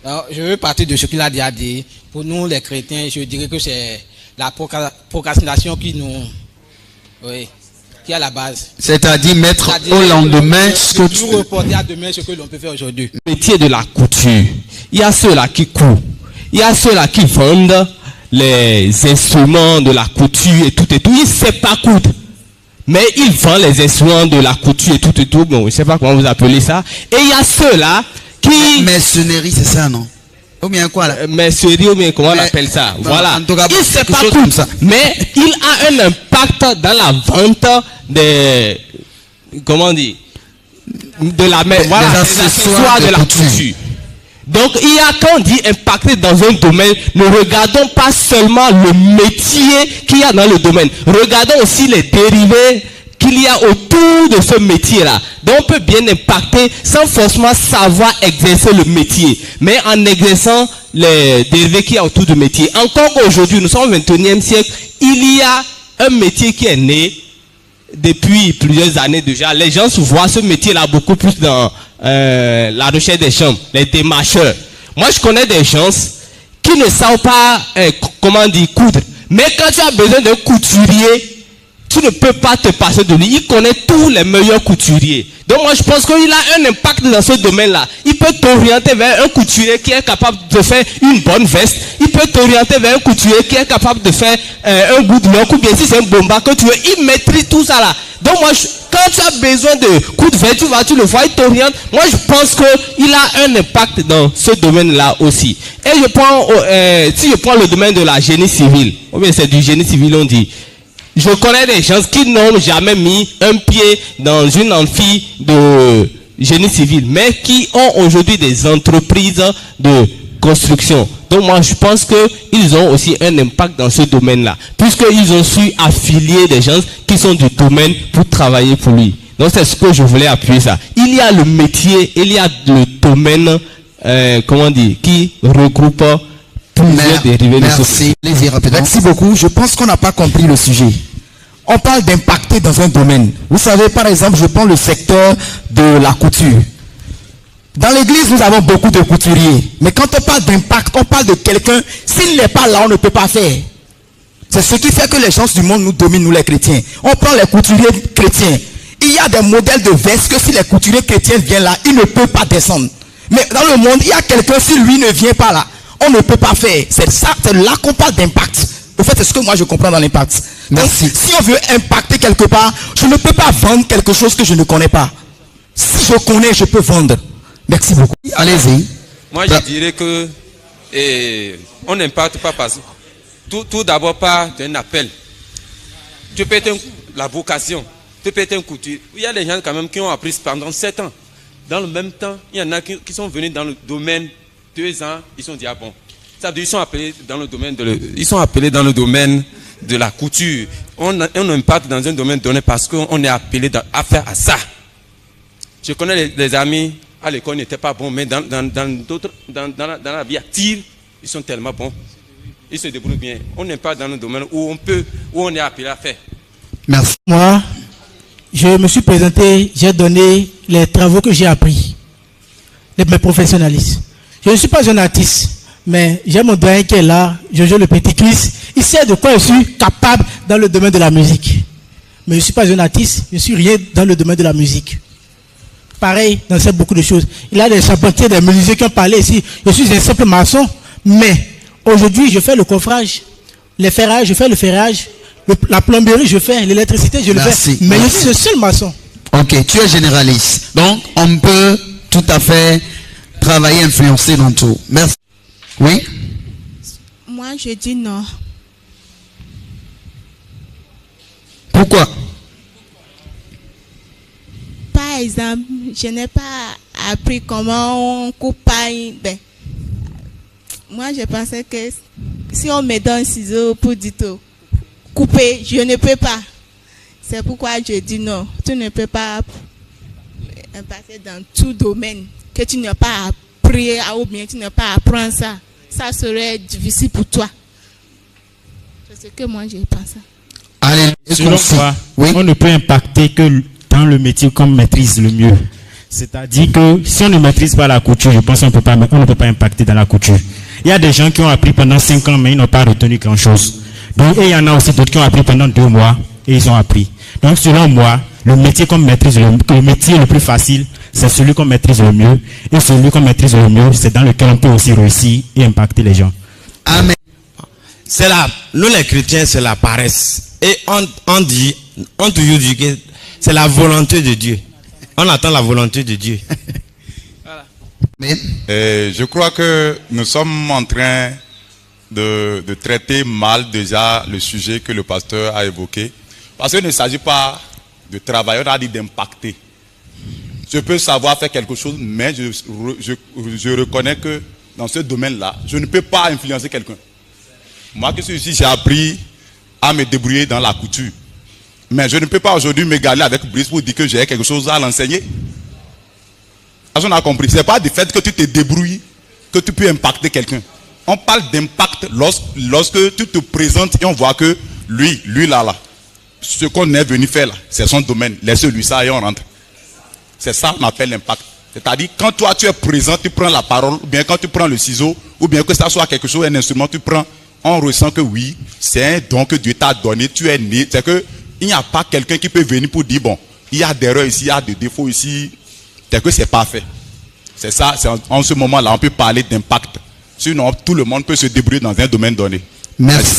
Alors, je veux partir de ce qu'il a déjà dit. Pour nous, les chrétiens, je dirais que c'est la procrastination qui nous... Oui, qui est à la base. C'est-à-dire mettre au lendemain ce que tu... reporter à demain ce que l'on peut faire aujourd'hui. Le métier de la couture. Il y a ceux-là qui courent. Il y a ceux-là qui vendent les instruments de la couture et tout et tout. Ils ne savent pas coudre. Mais ils vendent les instruments de la couture et tout et tout. Bon, je ne sais pas comment vous appelez ça. Et il y a ceux-là qui... Mercenerie, c'est ça, non? Ou bien quoi là? Mercenerie, ou bien comment on appelle ça? Voilà. Il ne sait pas coudre. Mais il a un impact dans la vente des... Comment on dit? De la... Voilà, des accessoires de la couture. Donc, il y a, quand on dit impacter dans un domaine, ne regardons pas seulement le métier qu'il y a dans le domaine. Regardons aussi les dérivés qu'il y a autour de ce métier-là. Donc, on peut bien impacter sans forcément savoir exercer le métier, mais en exerçant les dérivés qu'il y a autour du métier. Encore aujourd'hui, nous sommes au XXIe siècle, il y a un métier qui est né depuis plusieurs années déjà. Les gens se voient ce métier-là beaucoup plus dans la recherche des chambres, les démarcheurs. Moi, je connais des gens qui ne savent pas, comment dire, coudre. Mais quand tu as besoin d'un couturier, tu ne peux pas te passer de lui. Il connaît tous les meilleurs couturiers. Donc moi, je pense qu'il a un impact dans ce domaine-là. Il peut t'orienter vers un couturier qui est capable de faire une bonne veste. Il peut t'orienter vers un couturier qui est capable de faire un bout de loc, ou bien si c'est un bomba que tu veux, il maîtrise tout ça là. Donc moi, quand tu as besoin de coups de veste, tu le vois, il t'oriente. Moi, je pense qu'il a un impact dans ce domaine-là aussi. Et je prends, si je prends le domaine de la génie civile, ou bien c'est du génie civil, on dit. Je connais des gens qui n'ont jamais mis un pied dans une amphi de génie civil, mais qui ont aujourd'hui des entreprises de construction. Donc moi, je pense qu'ils ont aussi un impact dans ce domaine-là, puisqu'ils ont su affilier des gens qui sont du domaine pour travailler pour lui. Donc c'est ce que je voulais appuyer ça. Il y a le métier, il y a le domaine, comment dire, qui regroupe plusieurs dérivés de ce métier. Merci beaucoup. Je pense qu'on n'a pas compris le sujet. On parle d'impacter dans un domaine. Vous savez, par exemple, je prends le secteur de la couture. Dans l'église, nous avons beaucoup de couturiers. Mais quand on parle d'impact, on parle de quelqu'un, s'il n'est pas là, on ne peut pas faire. C'est ce qui fait que les gens du monde nous dominent, nous les chrétiens. On prend les couturiers chrétiens. Il y a des modèles de vestes que si les couturiers chrétiens viennent là, ils ne peuvent pas descendre. Mais dans le monde, il y a quelqu'un, si lui ne vient pas là, on ne peut pas faire. C'est ça, c'est là qu'on parle d'impact. Au fait, c'est ce que moi je comprends dans l'impact. Donc, si on veut impacter quelque part, je ne peux pas vendre quelque chose que je ne connais pas. Si je connais, je peux vendre. Merci beaucoup. Allez-y. Moi, je dirais que on n'impacte pas parce tout d'abord par un appel. Tu peux être la vocation. Tu peux être un couturier. Il y a des gens quand même qui ont appris pendant 7 ans. Dans le même temps, il y en a qui sont venus dans le domaine 2 ans, ils sont dit ah bon. Ils sont appelés dans le domaine de la couture. On impacte dans un domaine donné parce qu'on est appelé à faire à ça. Je connais les amis à l'école n'étaient pas bons, mais dans la vie active, ils sont tellement bons. Ils se débrouillent bien. On n'est pas dans un domaine où on est appelé à faire. Merci. Moi, je me suis présenté, j'ai donné les travaux que j'ai appris, mes professionnalistes. Je ne suis pas un artiste. Mais j'ai mon doyen qui est là, Jojo le Petit Christ. Il sait de quoi je suis capable dans le domaine de la musique. Mais je ne suis pas un artiste, je ne suis rien dans le domaine de la musique. Pareil, dans sait beaucoup de choses. Il y a des charpentiers, des menuisiers qui ont parlé ici. Je suis un simple maçon, mais aujourd'hui je fais le coffrage, les ferrages, je fais le ferrage, la plomberie je fais, l'électricité je le fais. Mais je suis le seul maçon. Ok, tu es généraliste. Donc on peut tout à fait travailler, influencer dans tout. Merci. Oui? Moi, je dis non. Pourquoi? Par exemple, je n'ai pas appris comment on coupe pain. Moi, je pensais que si on me donne un ciseau pour dire couper, je ne peux pas. C'est pourquoi je dis non. Tu ne peux pas passer dans tout domaine que tu n'as pas appris ou bien tu n'as pas appris ça. Ça serait difficile pour toi. C'est ce que moi je pense. Selon moi, on ne peut impacter que dans le métier qu'on maîtrise le mieux. C'est-à-dire que si on ne maîtrise pas la couture, je pense qu'on ne peut pas impacter dans la couture. Il y a des gens qui ont appris pendant 5 ans, mais ils n'ont pas retenu grand-chose. Donc, et il y en a aussi d'autres qui ont appris pendant 2 mois et ils ont appris. Donc, selon moi, le métier qu'on maîtrise, le métier le plus facile, c'est celui qu'on maîtrise le mieux. Et celui qu'on maîtrise le mieux, c'est dans lequel on peut aussi réussir et impacter les gens. Amen. Nous les chrétiens, c'est la paresse. Et on dit que c'est la volonté de Dieu. On attend la volonté de Dieu. Je crois que nous sommes en train de traiter mal déjà le sujet que le pasteur a évoqué. Parce qu'il ne s'agit pas de travailler, on a dit d'impacter. Je peux savoir faire quelque chose, mais je reconnais que dans ce domaine-là, je ne peux pas influencer quelqu'un. Moi qui suis ici, j'ai appris à me débrouiller dans la couture. Mais je ne peux pas aujourd'hui me galer avec Brice pour dire que j'ai quelque chose à l'enseigner. On a compris. Ce n'est pas du fait que tu te débrouilles que tu peux impacter quelqu'un. On parle d'impact lorsque tu te présentes et on voit que lui là, ce qu'on est venu faire là, c'est son domaine. Laisse-lui ça et on rentre. C'est ça qu'on appelle l'impact. C'est-à-dire quand toi tu es présent, tu prends la parole, ou bien quand tu prends le ciseau, ou bien que ça soit quelque chose, un instrument, tu prends, on ressent que oui, c'est un don que Dieu t'a donné, tu es né. C'est que il n'y a pas quelqu'un qui peut venir pour dire bon, il y a des erreurs ici, il y a des défauts ici. C'est que c'est parfait. C'est ça, en ce moment-là, on peut parler d'impact. Sinon, tout le monde peut se débrouiller dans un domaine donné. Merci.